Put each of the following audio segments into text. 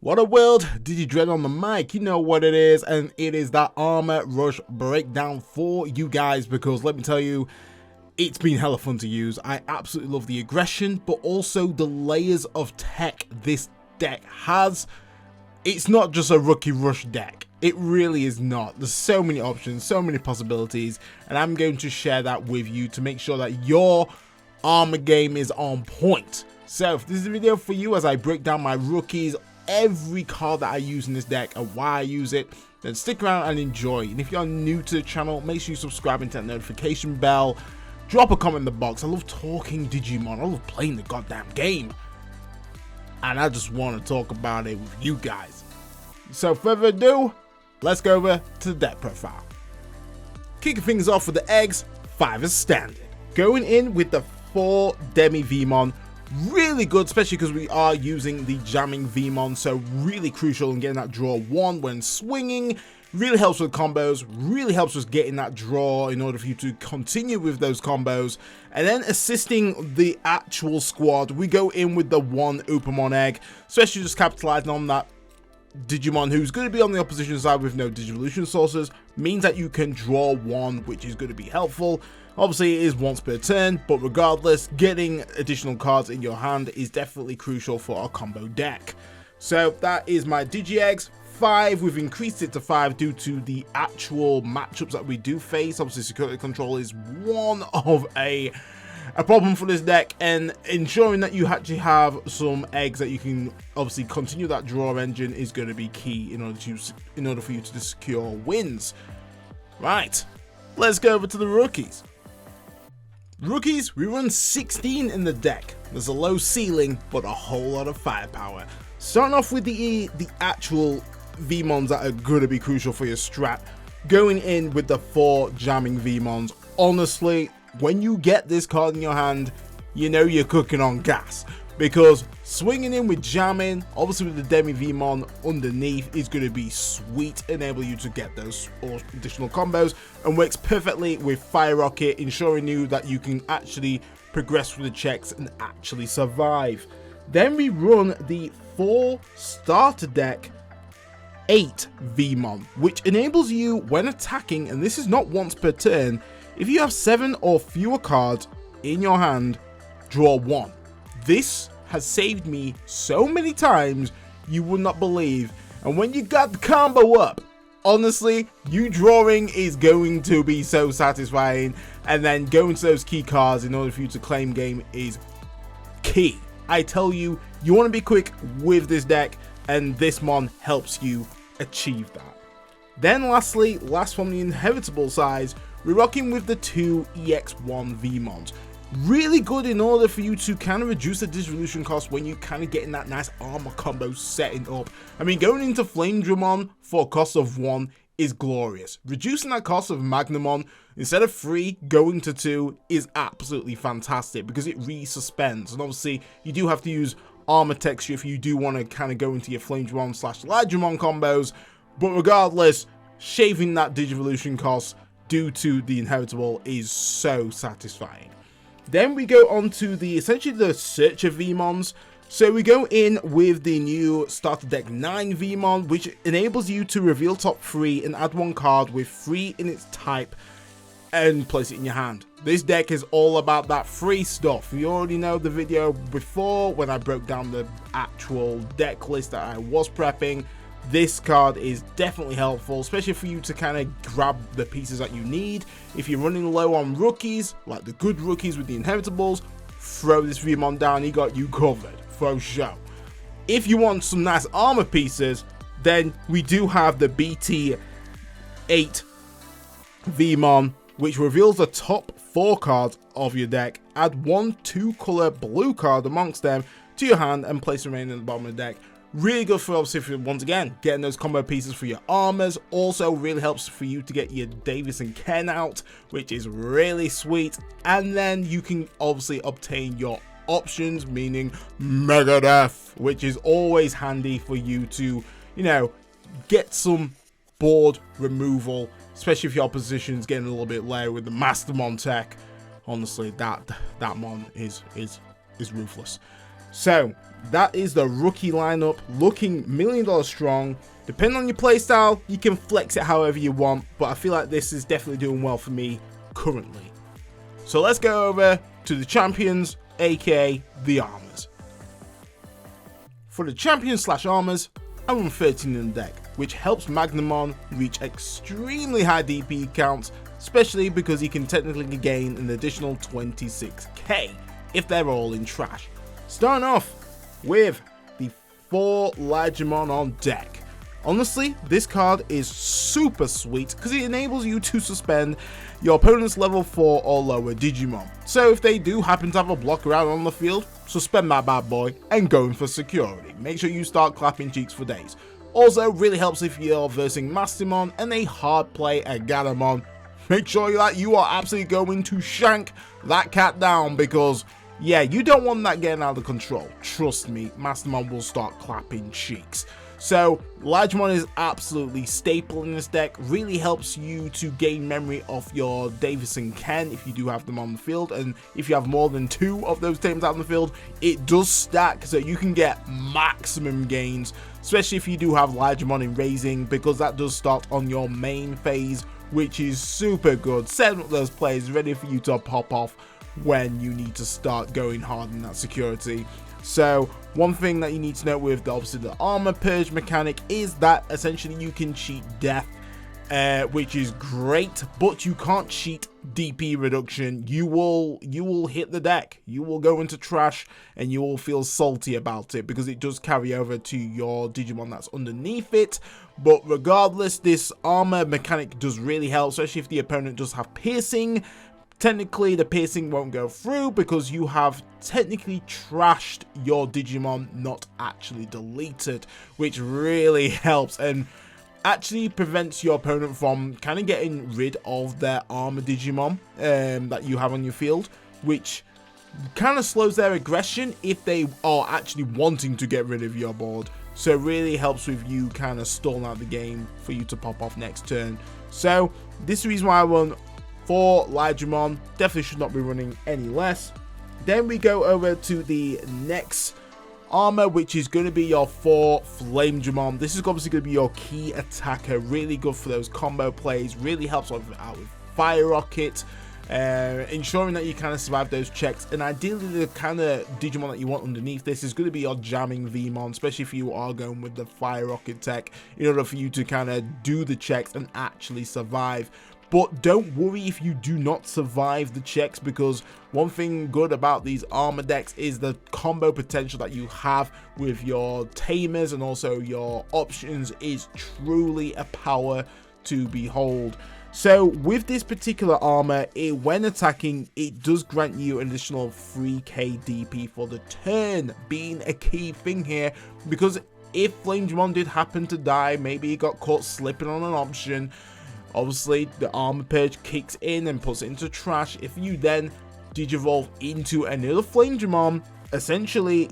What a world, Digidread on the mic, you know what it is, and it is that Armor Rush breakdown for you guys, because let me tell you, it's been hella fun to use. I absolutely love the aggression, but also the layers of tech this deck has. It's not just a rookie rush deck, it really is not. There's so many options, so many possibilities, and I'm going to share that with you to make sure that your armor game is on point. So if this is a video for you as I break down my rookies, every card that I use in this deck and why I use it, then stick around and enjoy. And if you're new to the channel, make sure you subscribe and hit that notification bell. Drop a comment in the box. I love talking Digimon. I love playing the goddamn game. And I just want to talk about it with you guys. So further ado, let's go over to the deck profile. Kicking things off with the eggs, 5 as standard. Going in with the 4 DemiVeemon. Really good, especially because we are using the jamming Veemon, so really crucial in getting that draw 1 when swinging. Really helps with combos, really helps with getting that draw in order for you to continue with those combos. And then assisting the actual squad, we go in with the 1 Upamon egg, especially just capitalizing on that Digimon who's going to be on the opposition side with no Digivolution sources, means that you can draw 1, which is going to be helpful. Obviously it is once per turn, but regardless, getting additional cards in your hand is definitely crucial for our combo deck. So that is my Digi-Eggs. 5, we've increased it to 5 due to the actual matchups that we do face. Obviously security control is one of a problem for this deck, and ensuring that you actually have some eggs that you can obviously continue that draw engine is going to be key in order for you to secure wins. Right, let's go over to the rookies. Rookies, we run 16 in the deck. There's a low ceiling, but a whole lot of firepower. Starting off with the actual Veemons that are going to be crucial for your strat. Going in with the 4 jamming Veemons. Honestly, when you get this card in your hand, you know you're cooking on gas. Because swinging in with jamming, obviously with the DemiVeemon underneath, is going to be sweet, enable you to get those additional combos, and works perfectly with Fire Rocket, ensuring you that you can actually progress through the checks and actually survive. Then we run the 4 starter deck 8 Veemon, which enables you when attacking, and this is not once per turn, if you have 7 or fewer cards in your hand, draw 1. This has saved me so many times you would not believe, and when you got the combo up, honestly, you drawing is going to be so satisfying, and then going to those key cards in order for you to claim game is key. I tell you, you want to be quick with this deck, and this mon helps you achieve that. Then lastly, last from the inheritable size, we're rocking with the 2 EX1 Veemons. Really good in order for you to kind of reduce the distribution cost when you kind of getting that nice armor combo setting up. I mean, going into Flamedramon for a cost of 1 is glorious. Reducing that cost of Magnamon instead of 3 going to 2 is absolutely fantastic because it resuspends. And obviously you do have to use armor texture if you do want to kind of go into your Flamedramon / Lighdramon combos, but regardless, shaving that Digivolution cost due to the inheritable is so satisfying. Then we go on to essentially the Searcher Veemons. So we go in with the new starter deck 9 Veemon, which enables you to reveal top 3 and add 1 card with 3 in its type and place it in your hand. This deck is all about that free stuff. You already know the video before when I broke down the actual deck list that I was prepping. This card is definitely helpful, especially for you to kind of grab the pieces that you need. If you're running low on rookies, like the good rookies with the inheritables, throw this Veemon down, he got you covered, for sure. If you want some nice armor pieces, then we do have the BT8 Veemon, which reveals the top 4 cards of your deck. Add 1 2-color blue card amongst them to your hand and place the remaining at the bottom of the deck. Really good for obviously once again getting those combo pieces for your armors. Also really helps for you to get your Davis and Ken out, which is really sweet. And then you can obviously obtain your options, meaning Megadeth, which is always handy for you to, you know, get some board removal, especially if your opposition's getting a little bit low with the Mastermon tech. Honestly, that mon is ruthless. So that is the rookie lineup, looking $1 million strong. Depending on your playstyle, you can flex it however you want, but I feel like this is definitely doing well for me currently. So let's go over to the champions, aka the Armors. For the champions / Armors, I run 13 in the deck, which helps Magnamon reach extremely high DP counts, especially because he can technically gain an additional 26k if they're all in trash. Starting off with the 4 Lighdramon on deck. Honestly, this card is super sweet because it enables you to suspend your opponent's level 4 or lower Digimon. So if they do happen to have a blocker out on the field, suspend that bad boy and go in for security. Make sure you start clapping cheeks for days. Also, really helps if you're versing Magnamon and they hard play a Garamon. Make sure that you are absolutely going to shank that cat down because, yeah, you don't want that getting out of control. Trust me, Magnamon will start clapping cheeks. So Lighdramon is absolutely staple in this deck, really helps you to gain memory of your Davis and Ken if you do have them on the field, and if you have more than 2 of those Tamers out on the field, it does stack so you can get maximum gains, especially if you do have Lighdramon in raising, because that does start on your main phase, which is super good, setting up those players ready for you to pop off when you need to start going hard in that security. So one thing that you need to know with the armor purge mechanic is that essentially you can cheat death, which is great, but you can't cheat DP reduction. You will hit the deck, you will go into trash, and you will feel salty about it because it does carry over to your Digimon that's underneath it. But regardless, this armor mechanic does really help, especially if the opponent does have piercing. Technically, the piercing won't go through because you have technically trashed your Digimon, not actually deleted, which really helps and actually prevents your opponent from kind of getting rid of their Armor Digimon that you have on your field, which kind of slows their aggression if they are actually wanting to get rid of your board. So it really helps with you kind of stalling out the game for you to pop off next turn. So this is the reason why I run 4 Lighdramon, definitely should not be running any less. Then we go over to the next armor, which is going to be your 4 Flamedramon. This is obviously going to be your key attacker, really good for those combo plays, really helps out with Fire Rocket, ensuring that you kind of survive those checks. And ideally the kind of Digimon that you want underneath this is going to be your jamming Veemon, especially if you are going with the Fire Rocket tech, in order for you to kind of do the checks and actually survive. But don't worry if you do not survive the checks, because one thing good about these armor decks is the combo potential that you have with your Tamers and also your options is truly a power to behold. So with this particular armor, when attacking, it does grant you an additional 3k DP for the turn, being a key thing here, because if Flamedramon did happen to die, maybe he got caught slipping on an option, obviously the armor purge kicks in and puts it into trash. If you then digivolve into another Flamedramon, essentially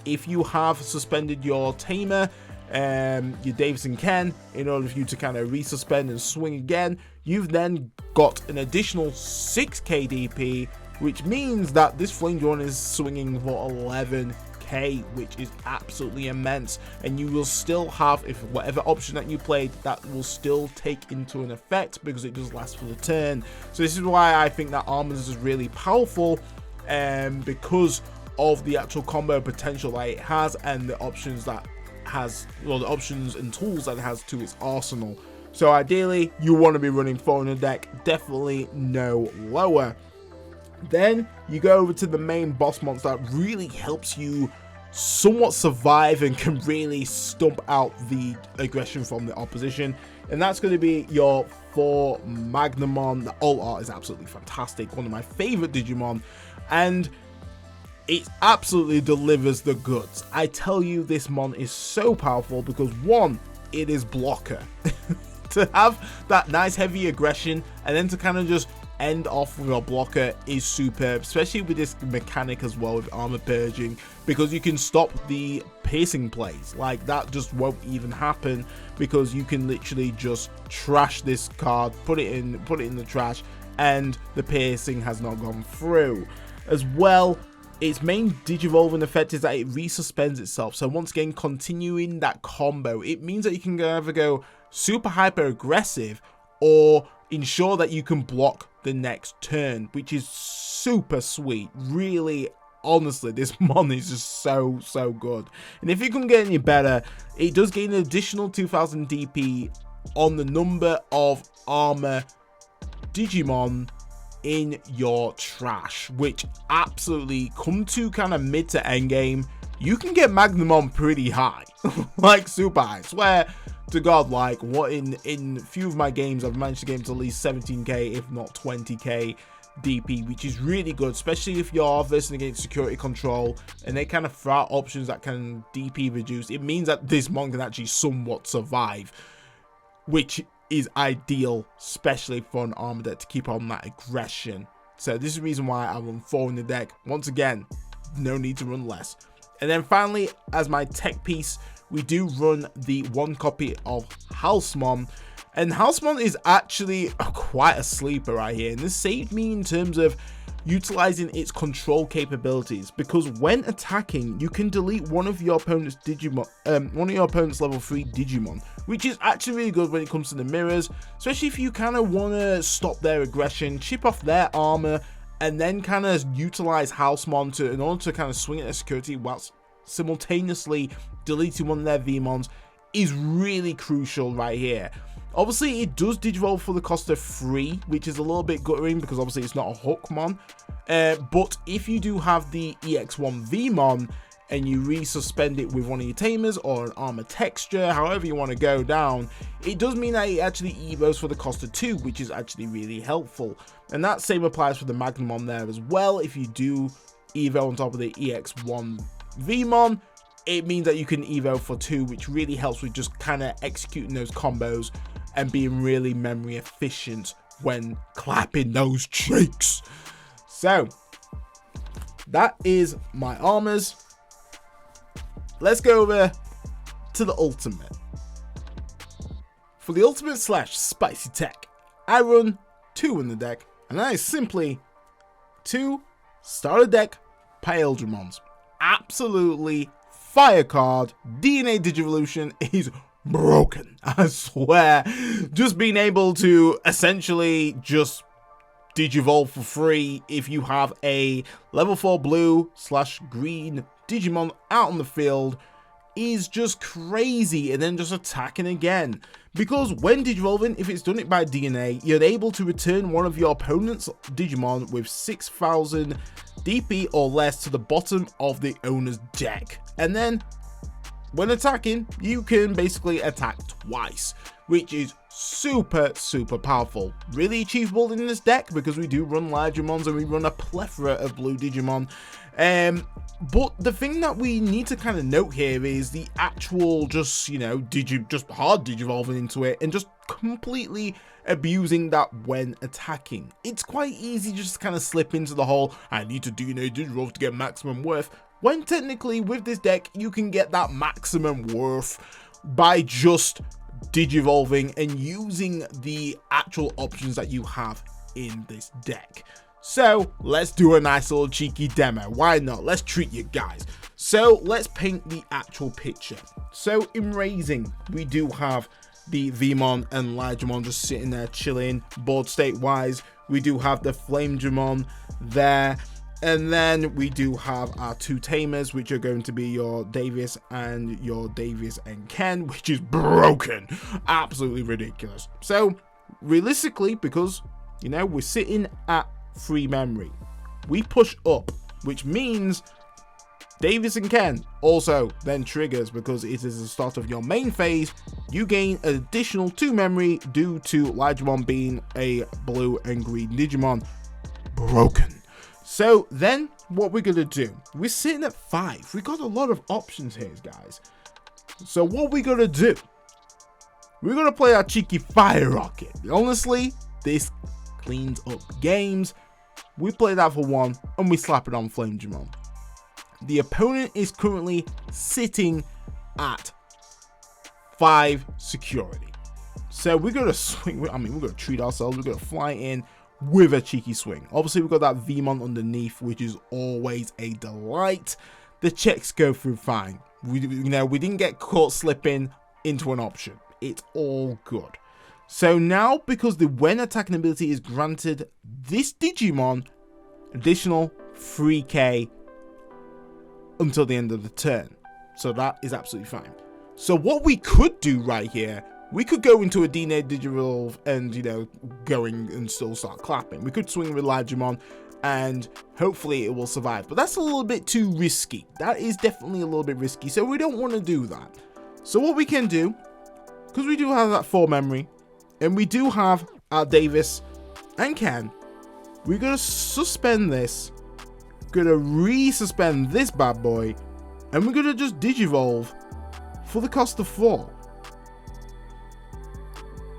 if you have suspended your Tamer, your Davis and Ken, in order for you to kind of resuspend and swing again, you've then got an additional 6k DP, which means that this Flamedramon is swinging for 11k, which is absolutely immense, and you will still have, if whatever option that you played, that will still take into an effect because it does last for the turn. So this is why I think that Armors is really powerful, because of the actual combo potential that it has and the options that has, well, the options and tools that it has to its arsenal. So ideally you want to be running 4 in a deck, definitely no lower. Then you go over to the main boss monster that really helps you somewhat survive and can really stomp out the aggression from the opposition, and that's going to be your 4 Magnamon. The alt art is absolutely fantastic, one of my favorite Digimon, and it absolutely delivers the goods. I tell you, this mon is so powerful because, one, it is blocker. To have that nice heavy aggression and then to kind of just end off with a blocker is superb, especially with this mechanic as well with armor purging, because you can stop the piercing plays. Like, that just won't even happen because you can literally just trash this card, put it in the trash, and the piercing has not gone through. As well, its main Digivolving effect is that it resuspends itself. So once again, continuing that combo, it means that you can either go super hyper aggressive or ensure that you can block the next turn, which is super sweet. Really, honestly, this mon is just so good. And if you can get any better, it does gain an additional 2000 DP on the number of Armor Digimon in your trash, which absolutely come to kind of mid to end game, you can get Magnamon pretty high. Like super high. I swear to God, like what in few of my games I've managed to get to at least 17k if not 20k DP, which is really good, especially if you're versing against security control and they kind of throw out options that can DP reduce. It means that this mon can actually somewhat survive, which is ideal, especially for an armor deck to keep on that aggression. So this is the reason why I run 4 in the deck. Once again, no need to run less. And then finally, as my tech piece, we do run the 1 copy of Halsemon. And Halsemon is actually quite a sleeper right here. And this saved me in terms of utilizing its control capabilities, because when attacking you can delete one of your opponent's Digimon, level 3 Digimon, which is actually really good when it comes to the mirrors, especially if you kind of want to stop their aggression, chip off their armor, and then kind of utilize Halsemon in order to kind of swing at their security whilst simultaneously deleting one of their Veemons is really crucial right here. Obviously, it does Digivolve for the cost of 3, which is a little bit guttering because obviously it's not a Hookmon. But if you do have the EX1 Veemon and you resuspend it with one of your Tamers or an armor texture, however you want to go down, it does mean that it actually evos for the cost of 2, which is actually really helpful. And that same applies for the Magnamon there as well. If you do evo on top of the EX1 Veemon, it means that you can evo for 2, which really helps with just kind of executing those combos and being really memory efficient when clapping those cheeks. So that is my armors. Let's go over to the ultimate. For the ultimate / spicy tech, I run 2 in the deck, and that is simply 2 starter deck Paildramons. Absolutely fire card. DNA Digivolution is broken, I swear. Just being able to essentially just Digivolve for free if you have a level 4 blue / green Digimon out on the field is just crazy, and then just attacking again. Because when Digivolving, if it's done it by DNA, you're able to return one of your opponent's Digimon with 6000 DP or less to the bottom of the owner's deck. And then when attacking, you can basically attack twice, which is super powerful. Really achievable in this deck because we do run Lighdramons and we run a plethora of blue Digimon. But the thing that we need to kind of note here is the actual just, you know, just hard Digivolving into it and just completely abusing that when attacking. It's quite easy just to kind of slip into the whole, I need to DNA Digivolve to get maximum worth, when technically with this deck you can get that maximum worth by just Digivolving and using the actual options that you have in this deck. So let's do a nice little cheeky demo. Why not? Let's treat you guys. So let's paint the actual picture. So in raising, we do have the Veemon and Lighdramon just sitting there chilling. Board state wise, we do have the Flamedramon there. And then we do have our 2 Tamers, which are going to be your Davis and Ken, which is broken. Absolutely ridiculous. So realistically, because, you know, we're sitting at 3 memory, we push up, which means Davis and Ken also then triggers because it is the start of your main phase. You gain an additional 2 memory due to Lighdramon being a blue and green Digimon. Broken. So then what we're going to do, we're sitting at 5. We got a lot of options here, guys. So what we're going to do, we're going to play our cheeky Fire Rocket. Honestly, this cleans up games. We play that for 1 and we slap it on Flamedramon. The opponent is currently sitting at 5 security. So we're going to swing, I mean, we're going to treat ourselves. We're going to fly in with a cheeky swing. Obviously, we've got that Veemon underneath, which is always a delight. The checks go through fine. We didn't get caught slipping into an option. It's all good. So now, because the when attacking ability is granted this Digimon additional 3k until the end of the turn. So that is absolutely fine. So what we could do right here, we could go into a DNA Digivolve and, going and still start clapping. We could swing with Lighdramon and hopefully it will survive. But that's a little bit too risky. That is definitely a little bit risky. So we don't want to do that. So what we can do, because we do have that 4 memory, and we do have our Davis and Ken, we're going to suspend this, going to resuspend this bad boy, and we're going to just Digivolve for the cost of 4.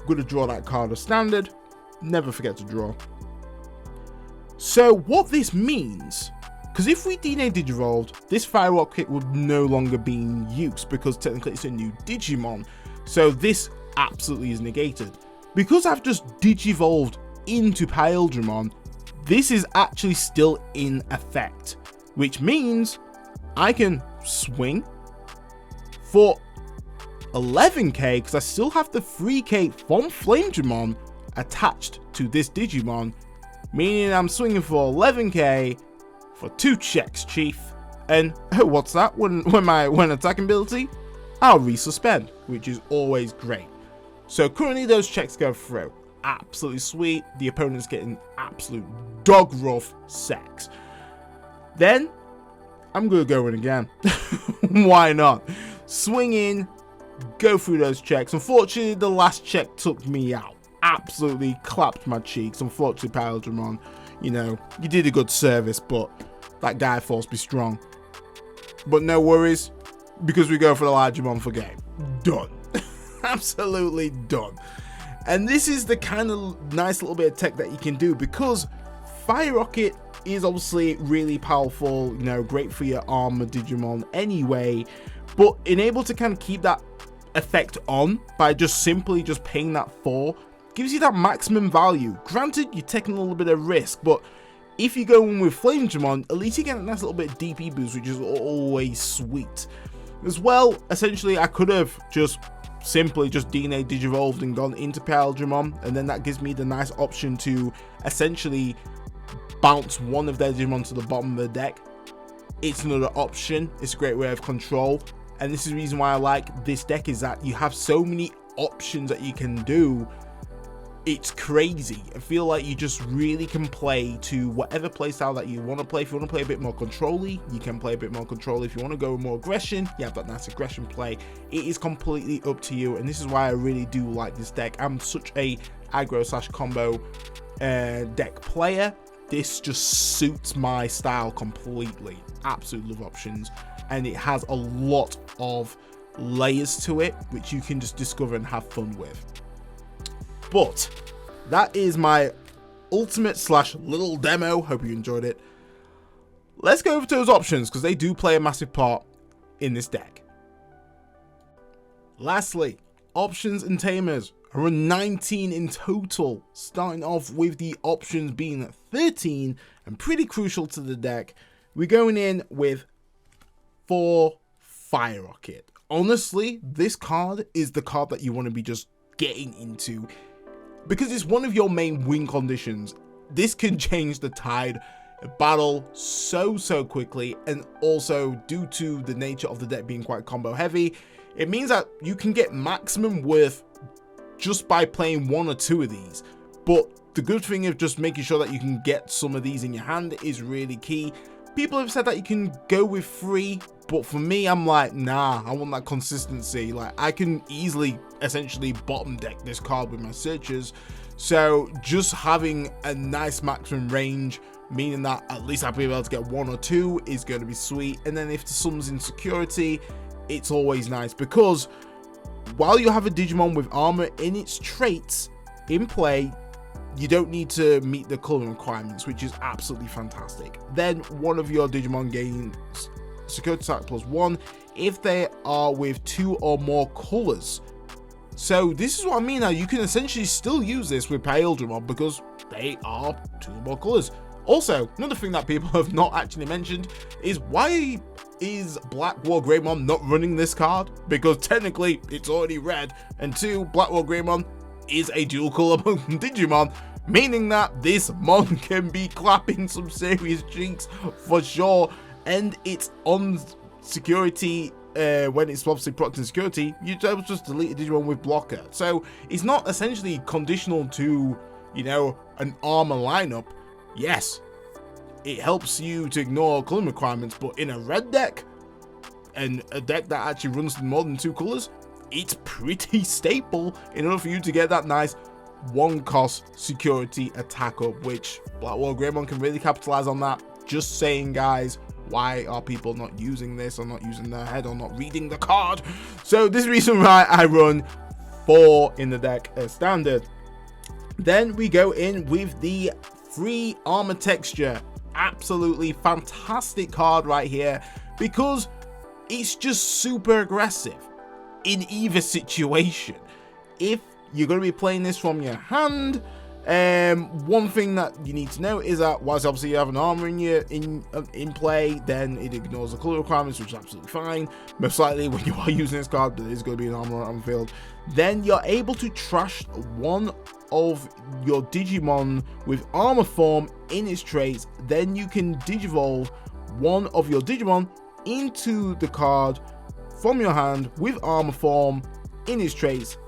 Going to draw that card as standard. Never forget to draw. So what this means, because if we DNA Digivolved, this Fire Rocket would no longer be in use because technically it's a new Digimon. So this absolutely is negated. Because I've just Digivolved into Paildramon, this is actually still in effect, which means I can swing for 11k because I still have the 3k from Flamedramon attached to this Digimon, meaning I'm swinging for 11k for 2 checks, Chief. And what's that? When attacking ability, I'll resuspend, which is always great. So currently those checks go through. Absolutely sweet. The opponent's getting absolute dog rough sex. Then I'm gonna go in again. Why not? Swing in, go through those checks. Unfortunately, the last check took me out. Absolutely clapped my cheeks. Unfortunately, Paildramon, you did a good service, but that guy forced me strong. But no worries, because we go for the Lighdramon for game. Done. Absolutely done. And this is the kind of nice little bit of tech that you can do, because Fire Rocket is obviously really powerful, great for your Armor Digimon anyway, but able to kind of keep that effect on by just paying that 4 gives you that maximum value. Granted, you're taking a little bit of risk, but if you go in with Flamedramon, at least you get a nice little bit of DP boost, which is always sweet. As well, essentially, I could have simply DNA Digivolved and gone into Paildramon, and then that gives me the nice option to essentially bounce one of their Digimon to the bottom of the deck. It's another option. It's a great way of control, and this is the reason why I like this deck, is that you have so many options that you can do. It's crazy. I feel like you just really can play to whatever playstyle that you want to play. If you want to play a bit more control-y, you can play a bit more control. If you want to go with more aggression, you have that nice aggression play. It is completely up to you, and this is why I really do like this deck. I'm such a aggro/combo deck player. This just suits my style completely. Absolute love options, and it has a lot of layers to it, which you can just discover and have fun with. But that is my ultimate / little demo. Hope you enjoyed it. Let's go over to those options, because they do play a massive part in this deck. Lastly, options and tamers. Around 19 in total, starting off with the options being 13, and pretty crucial to the deck. We're going in with 4 Fire Rocket. Honestly, this card is the card that you want to be just getting into, because it's one of your main win conditions. This can change the tide of battle so quickly, and also due to the nature of the deck being quite combo heavy, it means that you can get maximum worth just by playing 1 or 2 of these. But the good thing of just making sure that you can get some of these in your hand is really key. People have said that you can go with 3, but for me, I'm like, nah, I want that consistency. Like, I can easily essentially bottom deck this card with my searches. So just having a nice maximum range, meaning that at least I'll be able to get 1 or 2, is going to be sweet. And then if someone's in security, it's always nice, because while you have a Digimon with armor in its traits in play, you don't need to meet the color requirements, which is absolutely fantastic. Then one of your Digimon gains security attack +1 if they are with 2 or more colors So this is what I mean now. You can essentially still use this with Paildramon because they are 2 more colors. Also, another thing that people have not actually mentioned is why is Black War Greymon not running this card? Because technically it's already red, and 2, Black War Greymon is a dual color Digimon, meaning that this mon can be clapping some serious jinx for sure. And it's on security. When it's obviously procced in security, you just delete a Digimon with blocker. So it's not essentially conditional to, you know, an armor lineup. Yes, it helps you to ignore color requirements, but in a red deck, and a deck that actually runs more than 2 colors, it's pretty staple in order for you to get that nice 1-cost security attack up, which Black War Greymon can really capitalize on that. Just saying, guys. Why are people not using this, or not using their head, or not reading the card? So this is the reason why I run 4 in the deck as standard. Then we go in with the free armor texture. Absolutely fantastic card right here, because it's just super aggressive in either situation. If you're going to be playing this from your hand, one thing that you need to know is that whilst obviously you have an armor in play, then it ignores the color requirements, which is absolutely fine. Most likely when you are using this card, there is going to be an armor on the field. Then you're able to trash one of your Digimon with armor form in its traits. Then you can digivolve one of your Digimon into the card from your hand with armor form in its traits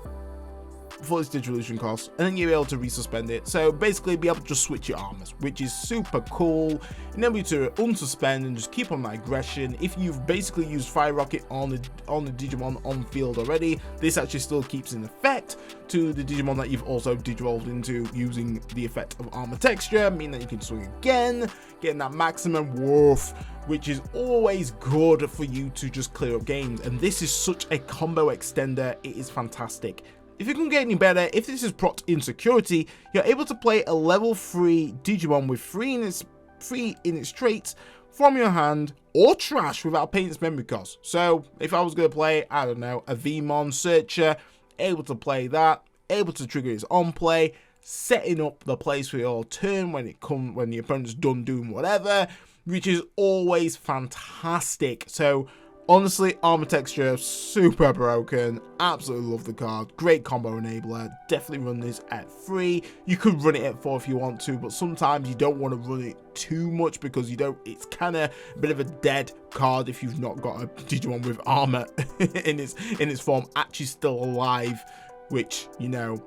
for its Digivolution cost, and then you'll be able to resuspend it. So basically be able to just switch your armors, which is super cool. Enable you to unsuspend and just keep on that aggression. If you've basically used Fire Rocket on the Digimon on field already, this actually still keeps in effect to the Digimon that you've also digivolved into using the effect of armor texture, meaning that you can swing again, getting that maximum worth, which is always good for you to just clear up games. And this is such a combo extender, it is fantastic. If you can get any better, if this is procced in security, you're able to play a level 3 Digimon with 3 in its traits from your hand, or trash without paying its memory cost. So if I was going to play, I don't know, a Veemon Searcher, able to play that, able to trigger its on play, setting up the place for your turn when the opponent's done doing whatever, which is always fantastic. So honestly, armor texture, super broken. Absolutely love the card. Great combo enabler. Definitely run this at 3. You could run it at 4 if you want to, but sometimes you don't want to run it too much because it's kind of a bit of a dead card if you've not got a Digimon with armor in its form actually still alive, which, you know,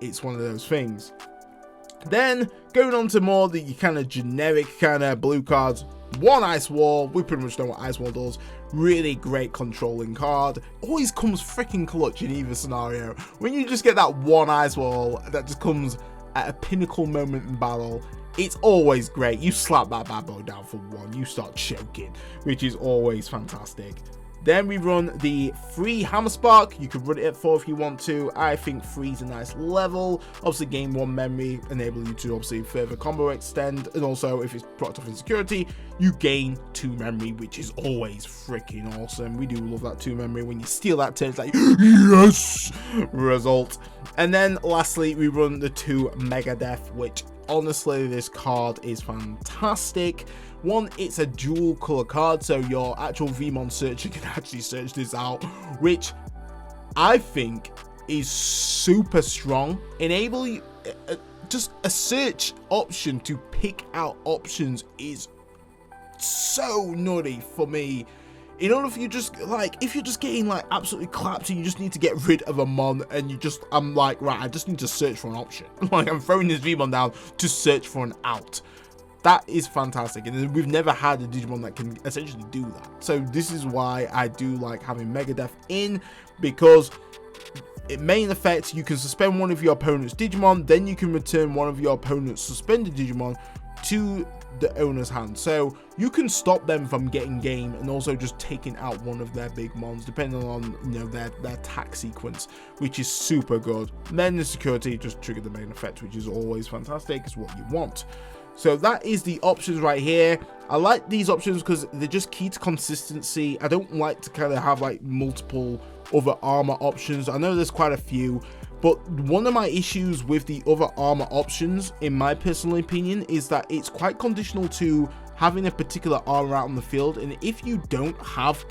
it's one of those things. Then going on to more the kind of generic kind of blue cards. 1 Ice Wall, we pretty much know what Ice Wall does. Really great controlling card. Always comes freaking clutch in either scenario. When you just get that 1 Ice Wall that just comes at a pinnacle moment in battle, it's always great. You slap that bad boy down for 1, you start choking, which is always fantastic. Then we run the free Hammer Spark. You could run it at 4 if you want to. I think 3 is a nice level. Obviously gain 1 memory, enable you to obviously further combo extend, and also if it's procced off in security, you gain 2 memory, which is always freaking awesome. We do love that 2 memory. When you steal that turn, it's like yes result. And then lastly we run the 2 Mega Death, which honestly this card is fantastic. 1, it's a dual color card, so your actual Veemon searcher can actually search this out, which I think is super strong. Enable you just a search option to pick out options is so nutty for me. In order for you just like, if you're just getting like absolutely clapped and you just need to get rid of a mon, and I'm like, right, I just need to search for an option. Like, I'm throwing this Veemon down to search for an out. That is fantastic, and we've never had a Digimon that can essentially do that. So this is why I do like having Mega Death in, because it main effect, you can suspend one of your opponent's Digimon, then you can return one of your opponent's suspended Digimon to the owner's hand, so you can stop them from getting game and also just taking out one of their big mons, depending on, you know, their attack sequence, which is super good. And then the security just triggered the main effect, which is always fantastic. It's what you want. So that is the options right here. I like these options because they're just key to consistency. I don't like to kind of have like multiple other armor options. I know there's quite a few, but one of my issues with the other armor options, in my personal opinion, is that it's quite conditional to having a particular armor out on the field. And if you don't have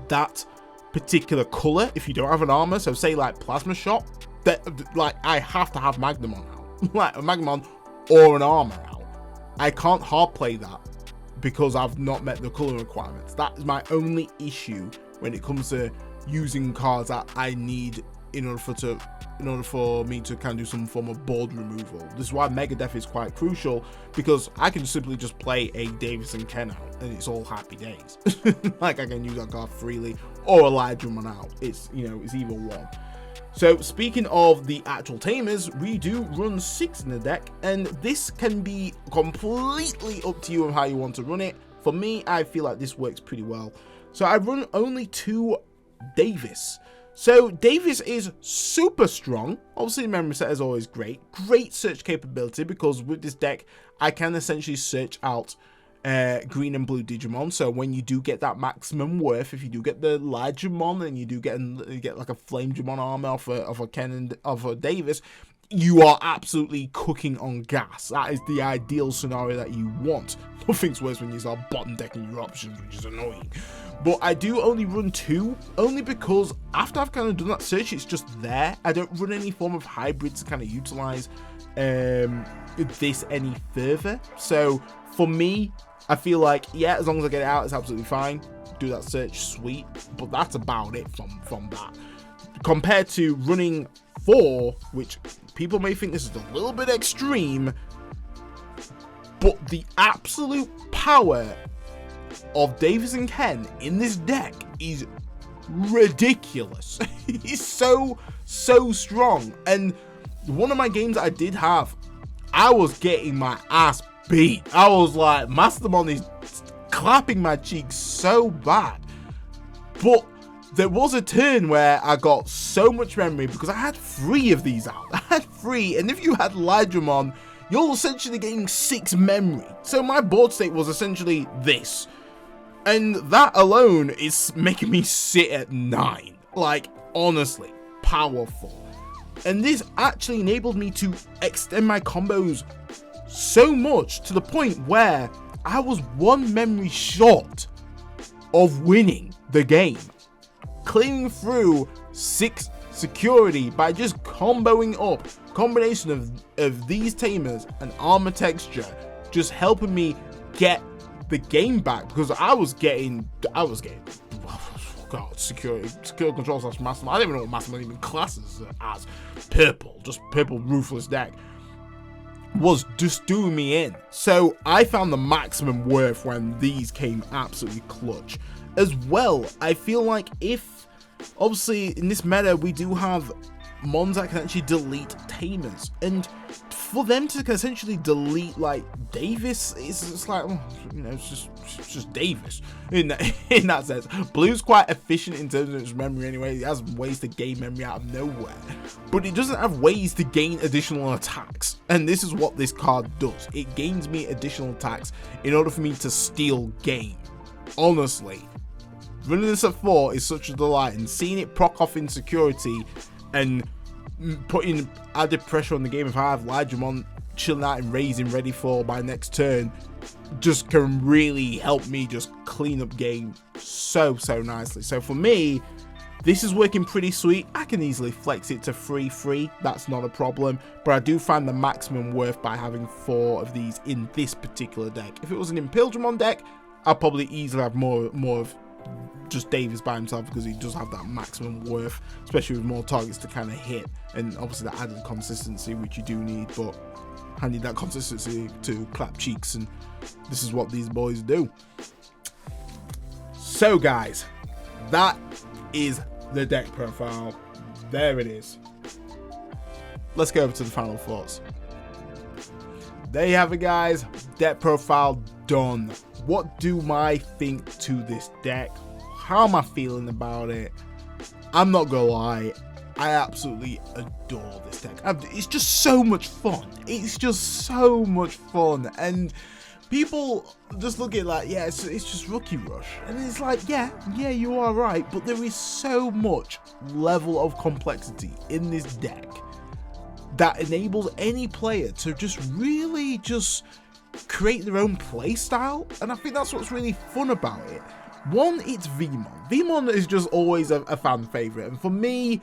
that particular color, if you don't have an armor, so say like Plasma Shot, that like I have to have Magnamon out, like a Magnamon or an armor out. I can't hard play that because I've not met the color requirements. That is my only issue when it comes to using cards that I need in order for me to kind of do some form of board removal. This is why Mega Def is quite crucial, because I can simply just play a Davis and Ken out and it's all happy days. Like I can use that card freely, or a Lighdramon out. It's, you know, it's either one. So speaking of the actual Tamers, we do run 6 in the deck, and this can be completely up to you on how you want to run it. For me, I feel like this works pretty well. So I run only 2 Davis. So Davis is super strong. Obviously, memory set is always great. Great search capability, because with this deck, I can essentially search out green and blue Digimon. So when you do get that maximum worth, if you do get the Lighdramon and you do get like a Flamedramon armor of a Ken and of a Davis, you are absolutely cooking on gas. That is the ideal scenario that you want. Nothing's worse when you start bottom decking your options, which is annoying. But I do only run 2, only because after I've kind of done that search, it's just there. I don't run any form of hybrid to kind of utilize this any further. So for me, I feel like, yeah, as long as I get it out, it's absolutely fine. Do that search, sweet. But that's about it from that. Compared to running 4, which people may think this is a little bit extreme, but the absolute power of Davis and Ken in this deck is ridiculous. He's so strong. And one of my games that I did have, I was getting my ass beat. I was like, Mastermon is clapping my cheeks so bad. But there was a turn where I got so much memory because I had 3 of these out. I had 3, and if you had Lighdramon, you're essentially getting 6 memory. So my board state was essentially this. And that alone is making me sit at 9. Like, honestly, powerful. And this actually enabled me to extend my combos so much to the point where I was 1 memory short of winning the game, clearing through 6 security by just comboing up combination of these Tamers and armor texture, just helping me get the game back, because I was getting God, security control / Mastermind. I don't even know what Mastermind even classes as. Purple, just purple ruthless deck was just doing me in. So I found the maximum worth when these came absolutely clutch. As well, I feel like if, obviously in this meta, we do have mons that can actually delete Tamers, and for them to essentially delete like Davis, it's like, well, you know, it's just Davis in that sense. Blue's quite efficient in terms of its memory anyway. It has ways to gain memory out of nowhere, but it doesn't have ways to gain additional attacks, and this is what this card does. It gains me additional attacks in order for me to steal game. Honestly, running this at 4 is such a delight, and seeing it proc off insecurity and putting added pressure on the game if I have Lighdramon chilling out and raising ready for my next turn just can really help me just clean up game so nicely. So for me, this is working pretty sweet. I can easily flex it to 3/3, that's not a problem, but I do find the maximum worth by having 4 of these in this particular deck. If it was an Impildramon deck, I'd probably easily have more of just Davis by himself, because he does have that maximum worth, especially with more targets to kind of hit, and obviously that added consistency which you do need, but I need that consistency to clap cheeks, and this is what these boys do. So guys, that is the deck profile. There it is. Let's go over to the final thoughts. There you have it, guys. Deck profile done. What do I think to this deck? How am I feeling about it? I'm not gonna lie, I absolutely adore this deck. It's just so much fun. It's just so much fun. And people just look at it like, yeah, it's just Rookie Rush. And it's like, yeah, you are right. But there is so much level of complexity in this deck that enables any player to just really just create their own play style. And I think that's what's really fun about it. One, it's Veemon. Veemon is just always a fan favorite. And for me,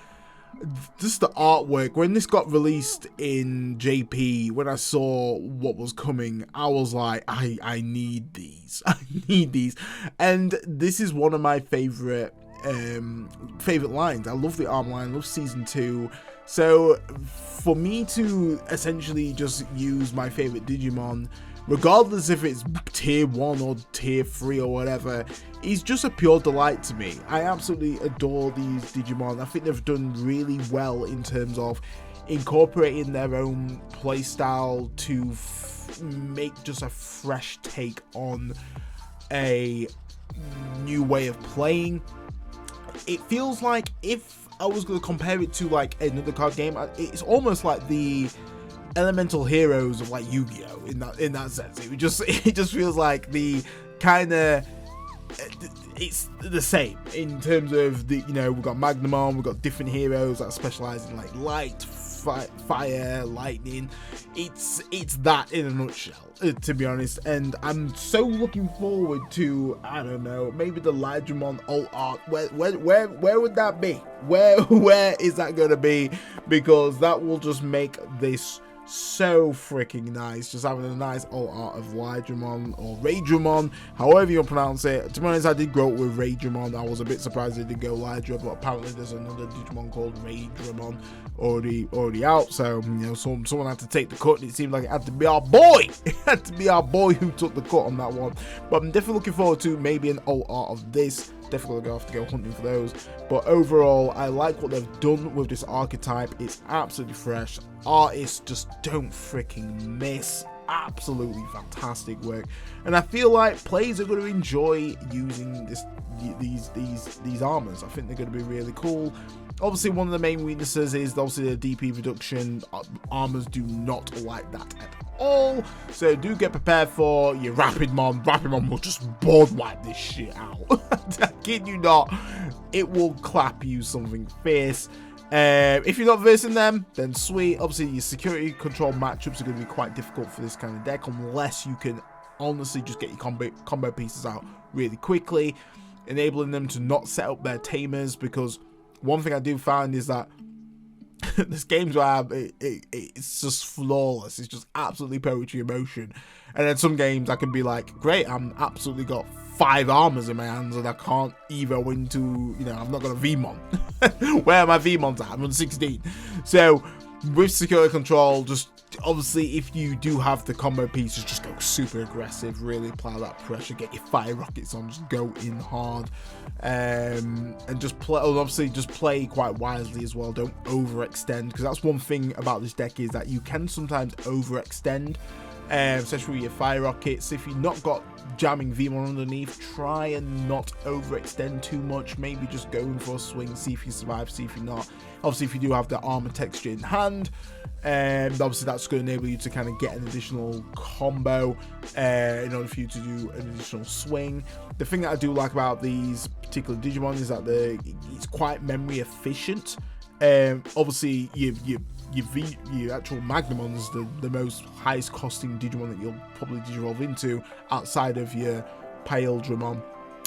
just the artwork, when this got released in JP, when I saw what was coming, I was like, I need these. I need these. And this is one of my favorite lines. I love the arm line, I love season 2. So for me to essentially just use my favorite Digimon, regardless if it's tier 1 or tier 3 or whatever, is just a pure delight to me. I absolutely adore these Digimon. I think they've done really well in terms of incorporating their own playstyle to make just a fresh take on a new way of playing. It feels like, if I was going to compare it to like another card game, it's almost like the elemental heroes of like Yu-Gi-Oh! in that sense. It just feels like the kind of, it's the same in terms of the, you know, we've got Magnamon, we've got different heroes that specialize in like light, fire, lightning. It's that in a nutshell, to be honest. And I'm so looking forward to, I don't know, maybe the Lighdramon alt art. Where would that be? Where is that gonna be? Because that will just make this so freaking nice, just having a nice alt art of Lighdramon or Raydramon, however you pronounce it. To be honest, I did grow up with Raydramon. I was a bit surprised they did go Lighdra, but apparently there's another Digimon called Raydramon already out. So, you know, someone had to take the cut, and it seemed like it had to be our boy. It had to be our boy who took the cut on that one. But I'm definitely looking forward to maybe an alt art of this. Definitely gonna have to go hunting for those. But overall, I like what they've done with this archetype. It's absolutely fresh. Artists just don't freaking miss. Absolutely fantastic work, and I feel like players are going to enjoy using these armors. I think they're going to be really cool. Obviously, one of the main weaknesses is obviously the DP reduction. Armors do not like that at all, so do get prepared for your Rapidmon. Rapidmon will just board wipe this shit out. I kid you not, it will clap you something fierce. If you're not versing them, then sweet. Obviously, your security control matchups are going to be quite difficult for this kind of deck, unless you can honestly just get your combo pieces out really quickly, enabling them to not set up their Tamers. Because one thing I do find is that there's games where it's just flawless. It's just absolutely poetry in motion. And then some games I can be like, great, I'm absolutely got 5 armors in my hands and I can't evo into, you know, I've not got a Veemon. Where are my Veemons at? I'm on 16. So with security control, just obviously if you do have the combo pieces, just go super aggressive, really apply that pressure, get your fire rockets on, just go in hard, and just play. Obviously just play quite wisely as well. Don't overextend, because that's one thing about this deck, is that you can sometimes overextend, especially with your fire rockets. If you've not got jamming Veemon underneath, try and not overextend too much. Maybe just go in for a swing, see if you survive, see if you're not. Obviously if you do have the armor texture in hand, obviously that's going to enable you to kind of get an additional combo in order for you to do an additional swing. The thing that I do like about these particular Digimon is that it's quite memory efficient. Obviously your actual Magnamon is the most highest costing Digimon that you'll probably Digivolve into, outside of your Paildramon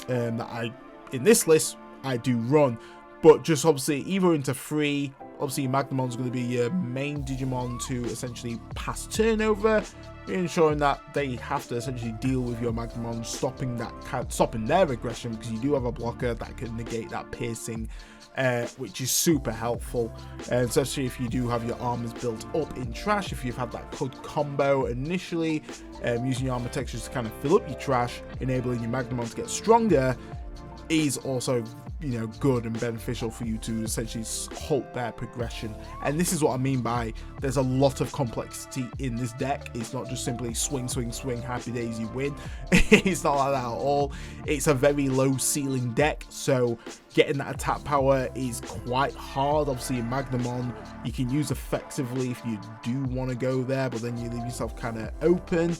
that in this list I do run. But just obviously either into 3, obviously Magnamon's going to be your main Digimon to essentially pass turnover, ensuring that they have to essentially deal with your Magnamon, stopping their aggression, because you do have a blocker that can negate that piercing, which is super helpful, especially if you do have your armors built up in trash. If you've had that good combo initially, using your armor textures to kind of fill up your trash, enabling your Magnamon to get stronger, is also, you know, good and beneficial for you to essentially halt their progression. And this is what I mean by there's a lot of complexity in this deck. It's not just simply swing, happy days, you win. It's not like that at all. It's a very low ceiling deck, so getting that attack power is quite hard. Obviously in Magnamon you can use effectively if you do want to go there, but then you leave yourself kind of open.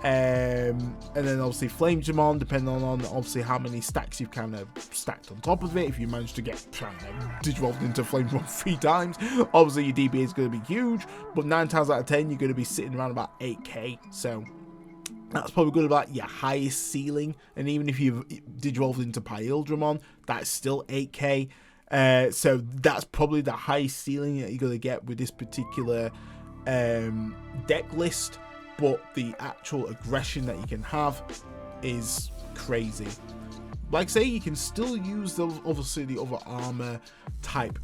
And then obviously Flamedramon, depending on obviously how many stacks you've kind of stacked on top of it. If you manage to get Digivolved into Flamedramon 3 times, obviously your DB is going to be huge, but 9 times out of 10 you're going to be sitting around about 8k, so that's probably good about your highest ceiling. And even if you've Digivolved into Halsemon, that's still 8k, so that's probably the highest ceiling that you're going to get with this particular deck list. But the actual aggression that you can have is crazy. Like I say, you can still use those, obviously, the other armor type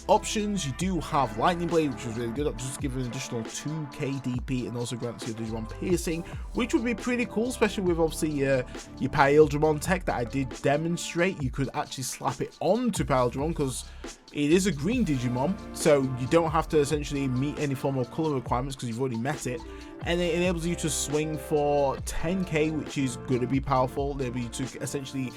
options. You do have Lightning Blade, which is really good. Just give an additional 2k DP and also grants your Digimon piercing, which would be pretty cool, especially with obviously your Halsemon tech that I did demonstrate. You could actually slap it onto Halsemon because it is a green Digimon, so you don't have to essentially meet any form of color requirements because you've already met it. And it enables you to swing for 10k, which is going to be powerful. They'll be to essentially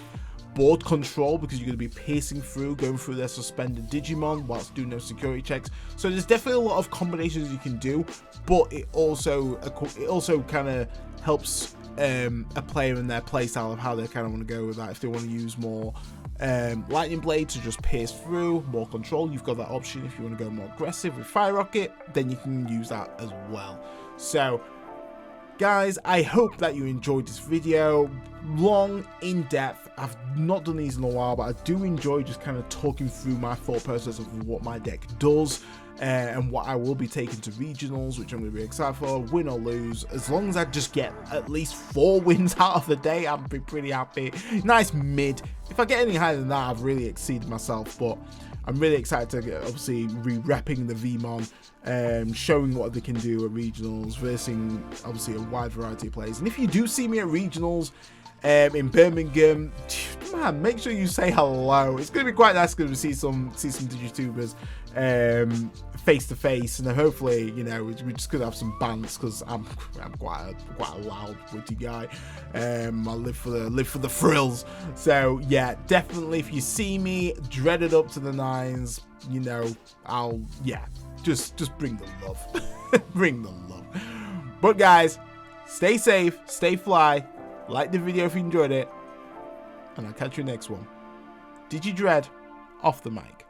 board control because you're going to be piercing through, going through their suspended Digimon whilst doing those security checks. So there's definitely a lot of combinations you can do, but it also kind of helps a player in their playstyle of how they kind of want to go with that. If they want to use more Lightning Blade to just pierce through, more control, you've got that option. If you want to go more aggressive with Fire Rocket, then you can use that as well. So guys, I hope that you enjoyed this video. Long, in-depth. I've not done these in a while, but I do enjoy just kind of talking through my thought process of what my deck does and what I will be taking to regionals, which I'm going to be excited for, win or lose. As long as I just get at least 4 wins out of the day, I'll be pretty happy. Nice mid. If I get any higher than that, I've really exceeded myself, but I'm really excited to get, obviously, re-repping the Veemon, showing what they can do at regionals, versing obviously a wide variety of players. And if you do see me at regionals in Birmingham, man, make sure you say hello. It's going to be quite nice to see some Digitubers face to face, and then hopefully, you know, we're just gonna have some bants because I'm quite a loud, witty guy. I live for the thrills. So yeah, definitely, if you see me dreaded up to the nines, you know, just bring the love. Bring the love. But guys, stay safe, stay fly, like the video if you enjoyed it, and I'll catch you next one. Digidread off the mic.